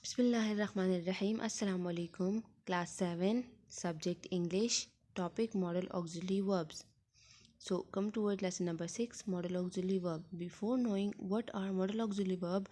Bismillahirrahmanirrahim. Assalamu alaikum. Class 7, subject English, topic modal auxiliary verbs. So come toward lesson number 6, modal auxiliary verb. Before knowing what are modal auxiliary verb,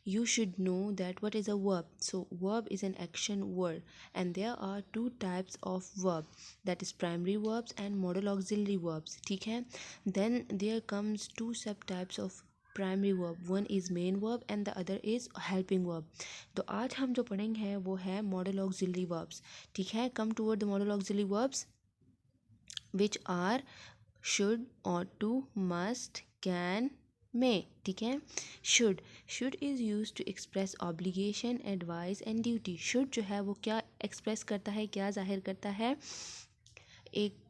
you should know that what is a verb. So verb is an action word, and there are two types of verb, that is primary verbs and modal auxiliary verbs. ठीक है? Then there comes two subtypes of primary verb. One is main verb and the other is helping verb. तो आज हम जो पढ़ेंगे वो है model auxiliary verbs. ठीक है? Come toward the modal auxiliary verbs which are should, ought to, must, can, may. ठीक है? Should is use to express obligation, advice and duty. Should जो है वो क्या एक्सप्रेस करता है, क्या जाहिर करता है? एक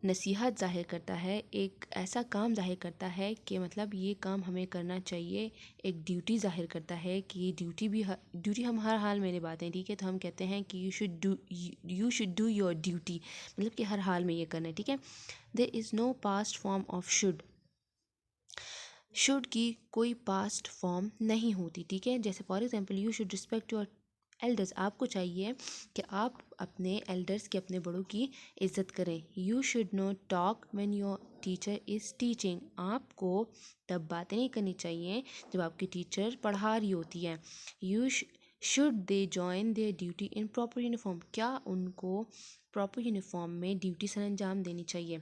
नसीहत ज़ाहिर करता है, एक ऐसा काम ज़ाहिर करता है कि मतलब ये काम हमें करना चाहिए. एक ड्यूटी ज़ाहिर करता है कि ये ड्यूटी हम हर हाल में निभाते हैं. ठीक है? तो हम कहते हैं कि you should do your duty, मतलब कि हर हाल में ये करना है. ठीक है? There is no past form of should की कोई पास्ट फॉर्म नहीं होती. ठीक है? जैसे for example you should respect your elders. आपको चाहिए कि आप अपने एल्डर्स के, अपने बड़ों की इज़्ज़त करें. You should not talk when your teacher is teaching. आपको तब बातें नहीं करनी चाहिए जब आपकी टीचर पढ़ा रही होती है. You should they join their duty in proper uniform. क्या उनको प्रॉपर यूनिफॉर्म में ड्यूटी सर अंजाम देनी चाहिए.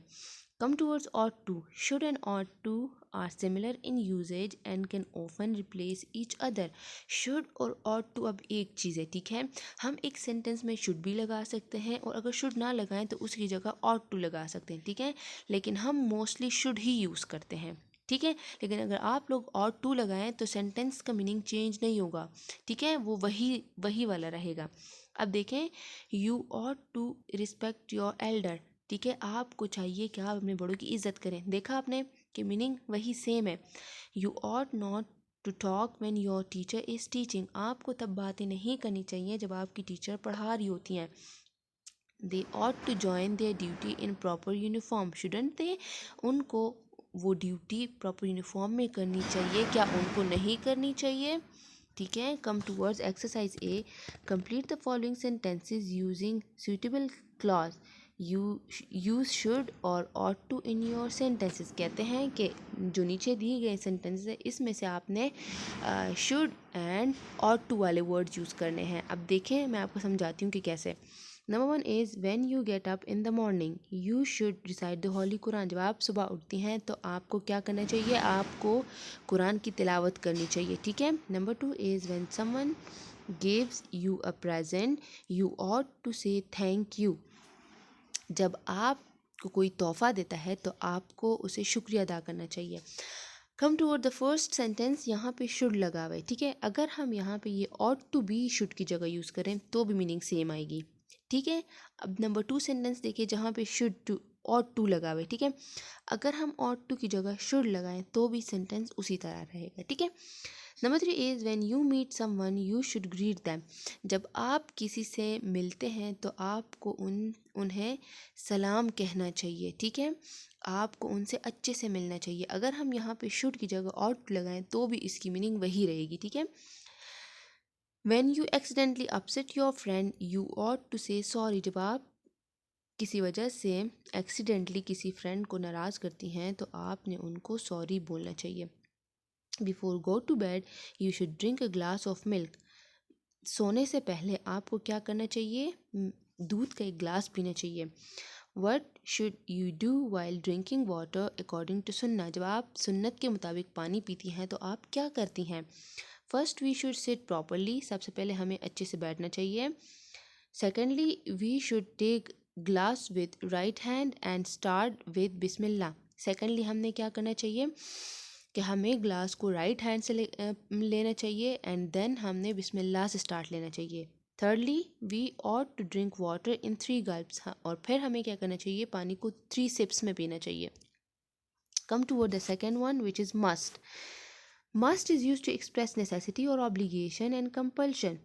Come towards ought to. Should and ought to are similar in usage and can often replace each other. Should और ought to अब एक चीज़ है. ठीक है? हम एक सेंटेंस में should भी लगा सकते हैं और अगर should ना लगाएं तो उसकी जगह ought to लगा सकते हैं. ठीक है? लेकिन हम मोस्टली should ही यूज़ करते हैं. ठीक है? लेकिन अगर आप लोग ought to लगाएं तो सेंटेंस का मीनिंग चेंज नहीं होगा. ठीक है? वो वही वाला रहेगा. अब देखें, you ought to respect your elder. ठीक है? आपको चाहिए कि आप अपने बड़ों की इज़्ज़त करें. देखा आपने कि मीनिंग वही सेम है. You ought not to talk when your teacher is teaching. आपको तब बातें नहीं करनी चाहिए जब आपकी टीचर पढ़ा रही होती हैं. They ought to join their duty in proper uniform. Shouldn't they? उनको वो ड्यूटी प्रॉपर यूनिफॉर्म में करनी चाहिए, क्या उनको नहीं करनी चाहिए? ठीक है? Come towards exercise A. Complete the following sentences using suitable clause. Use should और ought to in your sentences. कहते हैं कि जो नीचे दिए गए सेंटेंसेस है इसमें से आपने शुड एंड ought to वाले वर्ड्स यूज़ करने हैं. अब देखें, मैं आपको समझाती हूँ कि कैसे. Number 1 is when you get up in the morning you should recite the Holi Quran. जब आप सुबह उठती हैं तो आपको क्या करना चाहिए? आपको कुरान की तिलावत करनी चाहिए. ठीक है? Number 2 is when someone gives you a present you ought to say thank you. जब आपको कोई तोहफ़ा देता है तो आपको उसे शुक्रिया अदा करना चाहिए. Come toward the first sentence. यहाँ पे शुड लगा हुआ है. ठीक है? अगर हम यहाँ पे ये ought टू भी शुड की जगह यूज़ करें तो भी मीनिंग सेम आएगी. ठीक है? अब नंबर 2 सेंटेंस देखिए जहाँ पे शुड टू ought टू लगा हुआ है. ठीक है? अगर हम ought टू की जगह शुड लगाएं तो भी सेंटेंस उसी तरह रहेगा. ठीक है? Number 3 is when you meet someone you should greet them. जब आप किसी से मिलते हैं तो आपको उन्हें सलाम कहना चाहिए. ठीक है? आपको उनसे अच्छे से मिलना चाहिए. अगर हम यहाँ पे शुड की जगह ought लगाएं तो भी इसकी मीनिंग वही रहेगी. ठीक है? When you accidentally upset your friend you ought to say sorry. जब आप किसी वजह से एक्सीडेंटली किसी फ्रेंड को नाराज़ करती हैं तो आपने उनको सॉरी बोलना चाहिए. Before go to bed you should drink a glass of milk. सोने से पहले आपको क्या करना चाहिए? दूध का एक ग्लास पीना चाहिए. What should you do while drinking water according to Sunnah. जब आप सुन्नत के मुताबिक पानी पीती हैं तो आप क्या करती हैं? First we should sit properly. सबसे पहले हमें अच्छे से बैठना चाहिए. Secondly we should take glass with right hand and start with बिस्मिल्लाह. सेकेंडली हमने क्या करना चाहिए कि हमें ग्लास को राइट हैंड से लेना चाहिए एंड देन हमने बिस्मिल्लाह से स्टार्ट लेना चाहिए. Thirdly we ought to drink water in 3 gulps. और फिर हमें क्या करना चाहिए? पानी को 3 सिप्स में पीना चाहिए. Come toward the second one which is must. Must is used to express necessity or obligation and compulsion.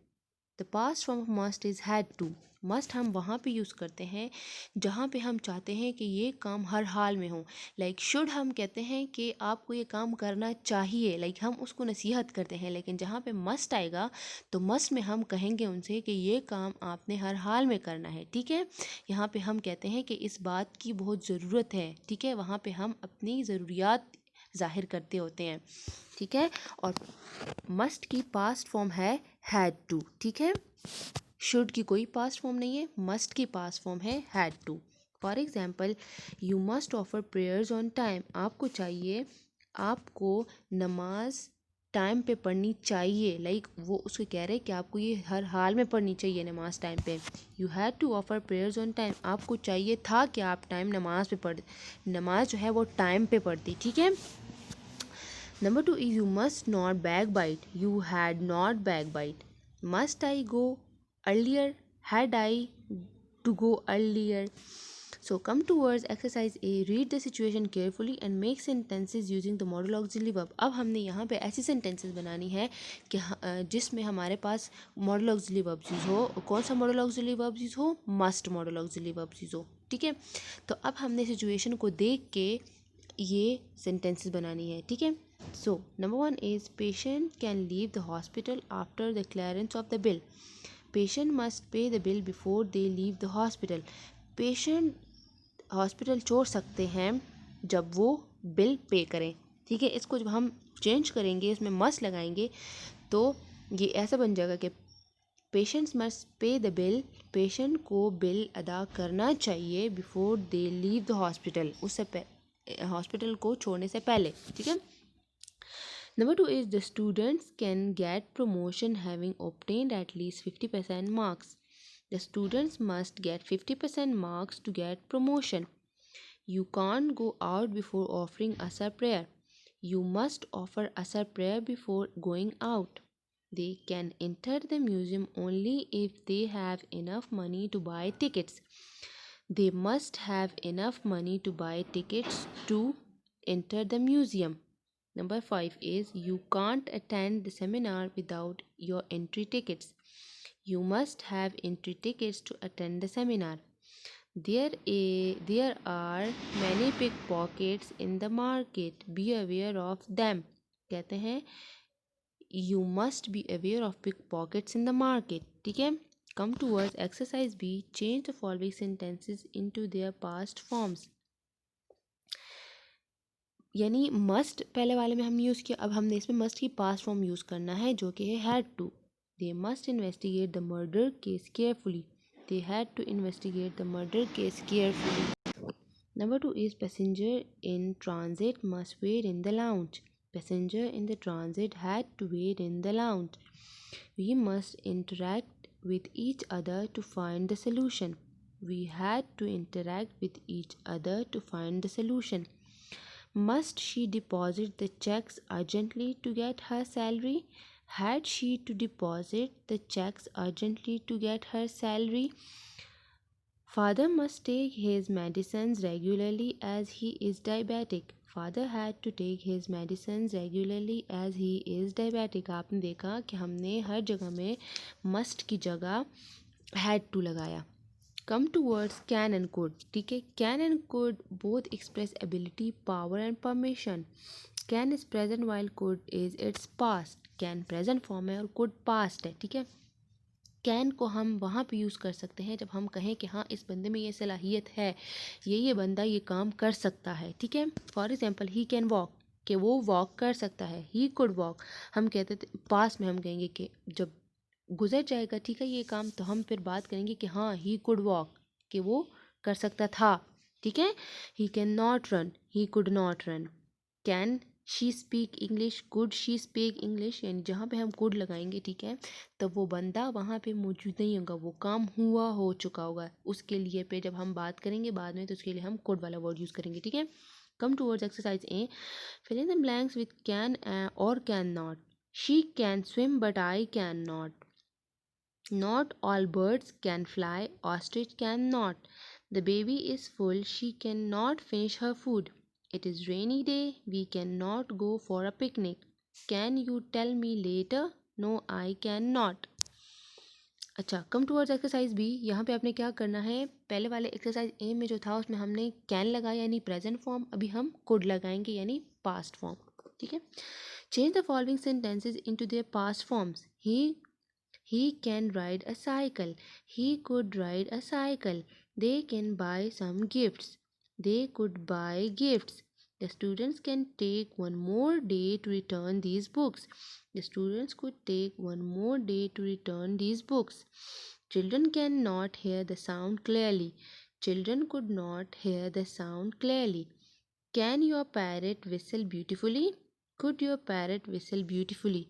The past form of must is had to. Must हम वहाँ पे यूज़ करते हैं जहाँ पे हम चाहते हैं कि ये काम हर हाल में हो। लाइक शुड हम कहते हैं कि आपको ये काम करना चाहिए, लाइक हम उसको नसीहत करते हैं। लेकिन जहाँ पे मस्ट आएगा तो मस्ट में हम कहेंगे उनसे कि ये काम आपने हर हाल में करना है, ठीक है। यहाँ पे हम कहते हैं कि इस बात की बहुत ज़रूरत है, ठीक है। वहाँ पे हम अपनी ज़रूरियात ज़ाहिर करते होते हैं, ठीक है। और मस्ट की पास्ट फॉर्म है हैड टू, ठीक है। शुड की कोई पास्ट फॉर्म नहीं है, मस्ट की पास्ट फॉर्म है had to. For example, you must offer prayers on time. आपको चाहिए, आपको नमाज टाइम पे पढ़नी चाहिए। लाइक वो उसको कह रहे हैं कि आपको ये हर हाल में पढ़नी चाहिए नमाज टाइम पे। You had to offer prayers on time. आपको चाहिए था कि आप टाइम नमाज पे पढ़, नमाज जो है वो टाइम पे पढ़ती, ठीक है। Number two is you must not backbite. You had not backbite. Must I go earlier? Had I to go earlier? So come towards exercise A. Read the situation carefully and make sentences using the modal auxiliary verb. अब हमने यहाँ पे ऐसी sentences बनानी है कि जिसमें हमारे पास modal auxiliary verbs यूज़ हो। कौन सा modal auxiliary verbs यूज़ हो? Must modal auxiliary verbs use हो, ठीक है। तो अब हमने सिचुएशन को देख के ये सेंटेंसेस बनानी है, ठीक है। So number one is patient can leave the hospital after the clearance of the bill. Patient must pay the bill before they leave the hospital. Patient hospital छोड़ सकते हैं जब वो बिल पे करें, ठीक है। इसको जब हम चेंज करेंगे, इसमें मस्ट लगाएंगे, तो ये ऐसा बन जाएगा कि patients must pay the bill. Patient को बिल अदा करना चाहिए before they leave the hospital, उससे हॉस्पिटल को छोड़ने से पहले, ठीक है। Number two is the students can get promotion having obtained at least 50% marks. The students must get 50% marks to get promotion. You can't go out before offering asar prayer. You must offer asar prayer before going out. They can enter the museum only if they have enough money to buy tickets. They must have enough money to buy tickets to enter the museum. Number 5 is you can't attend the seminar without your entry tickets. You must have entry tickets to attend the seminar. There are many pickpockets in the market. Be aware of them. कहते हैं you must be aware of pickpockets in the market, ठीक है। Come towards exercise B. Change the following sentences into their past forms. यानी must पहले वाले में हम use किया, अब हमने इसमें मस्ट की पास्ट फॉर्म यूज़ करना है जो कि है had to. They must investigate the murder case carefully. They had to investigate the murder case carefully. Number 2 is passenger in transit must wait in the lounge. Passenger in the transit had to wait in the lounge. We must interact with each other to find the solution. We had to interact with each other to find the solution. Must she deposit the checks urgently to get her salary? Had she to deposit the checks urgently to get her salary? Father must take his medicines regularly as he is diabetic. Father had to take his medicines regularly as he is diabetic. आपने देखा कि हमने हर जगह में must की जगह had to लगाया। Come towards can and could, ठीक है। Can and could both express ability, power and permission. Can is present while could is its past. Can present form है और could past है, ठीक है। कैन को हम वहाँ पे यूज़ कर सकते हैं जब हम कहें कि हाँ इस बंदे में ये सलाहियत है, ये बंदा ये काम कर सकता है, ठीक है। For example he can walk, कि वो वॉक कर सकता है। ही कुड वॉक हम कहते थे पास में, हम कहेंगे कि जब गुजर जाएगा, ठीक है, ये काम, तो हम फिर बात करेंगे कि हाँ ही कुड वॉक, कि वो कर सकता था, ठीक है। He can not run, he could not run. Can she speak English, could she speak English, यानी जहाँ पे हम कुड लगाएंगे, ठीक है, तो वो बंदा वहाँ पे मौजूद नहीं होगा, वो काम हुआ हो चुका होगा। उसके लिए पे जब हम बात करेंगे बाद में, तो उसके लिए हम कुड वाला वर्ड यूज़ करेंगे, ठीक है। Come towards exercise A. Fill in the blanks with can और can not. She can swim but I can not. Not all birds can fly, ostrich cannot. The baby is full, she cannot finish her food. It is rainy day, we cannot go for a picnic. Can you tell me later? No, I cannot. अच्छा, कम towards exercise B. यहाँ पे आपने क्या करना है, पहले वाले exercise ए में जो था उसमें हमने कैन लगाया यानी प्रेजेंट फॉर्म, अभी हम कुड लगाएंगे यानी पास्ट फॉर्म। ठीक है, change the following sentences into their past forms. He can ride a cycle. He could ride a cycle. They can buy some gifts. They could buy gifts. The students can take one more day to return these books. The students could take one more day to return these books. Children cannot hear the sound clearly. Children could not hear the sound clearly. Can your parrot whistle beautifully? Could your parrot whistle beautifully?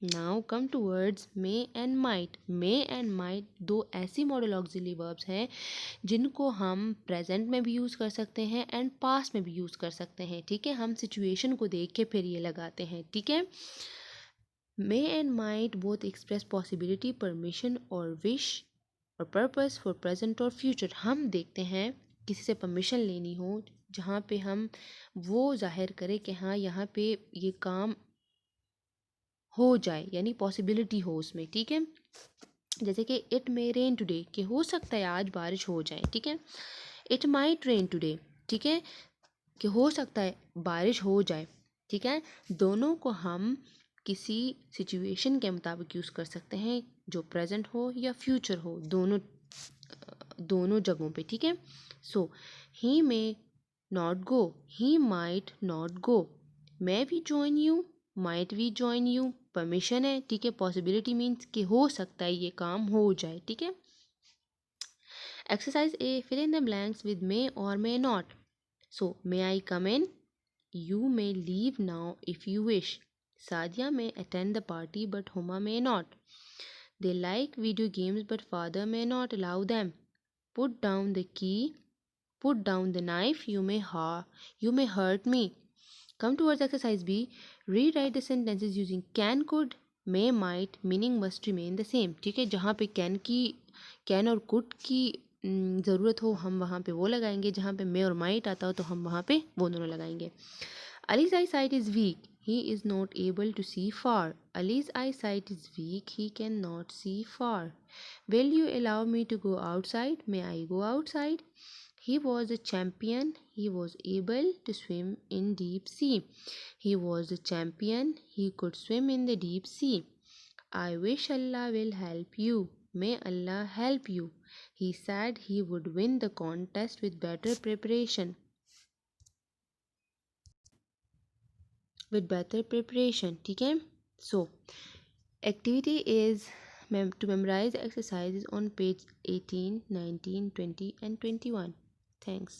Now come to words may and might. May and might दो ऐसी model auxiliary verbs हैं जिनको हम present में भी use कर सकते हैं एंड पास्ट में भी यूज़ कर सकते हैं। ठीक है, हम सिचुएशन को देख के फिर ये लगाते हैं। ठीक है, may and might both express possibility, permission और विश और पर्पस फॉर प्रेजेंट और फ्यूचर। हम देखते हैं किसी से परमिशन लेनी हो जहाँ पे हम वो जाहिर करें कि हाँ यहाँ पे ये काम हो जाए यानी पॉसिबिलिटी हो उसमें। ठीक है, जैसे कि इट मे रेन टुडे, कि हो सकता है आज बारिश हो जाए। ठीक है, इट माइट रेन टुडे, ठीक है, कि हो सकता है बारिश हो जाए। ठीक है, दोनों को हम किसी सिचुएशन के मुताबिक यूज़ कर सकते हैं जो प्रेजेंट हो या फ्यूचर हो, दोनों जगहों पे। ठीक है, so he may not go, he might not go, may we join you, might we join you, permission है। ठीक है, पॉसिबिलिटी मीन्स कि हो सकता है ये काम हो जाए। ठीक है, exercise A, fill in the blanks with may और may not. So may I come in, you may leave now if you wish. Sadia may attend the party but Huma may not. They like video games but father may not allow them. Put down the key, put down the knife, you may hurt me. Come towards exercise B. Rewrite the sentences using can, could, may, might. Meaning must remain the same. ठीक है, जहाँ पे can और could की ज़रूरत हो हम वहाँ पे वो लगाएंगे, जहाँ पे मे और माइट आता हो तो हम वहाँ पे वो दोनों लगाएंगे। Ali's eyesight is weak. He is not able to see far. Ali's eyesight is weak. He cannot see far. Will you allow me to go outside? May I go outside? He was a champion. He was able to swim in deep sea. He was a champion. He could swim in the deep sea. I wish Allah will help you. May Allah help you. He said he would win the contest with better preparation. ठीक है, so activity is to memorize exercises on page 18, 19, 20 and 21. Thanks.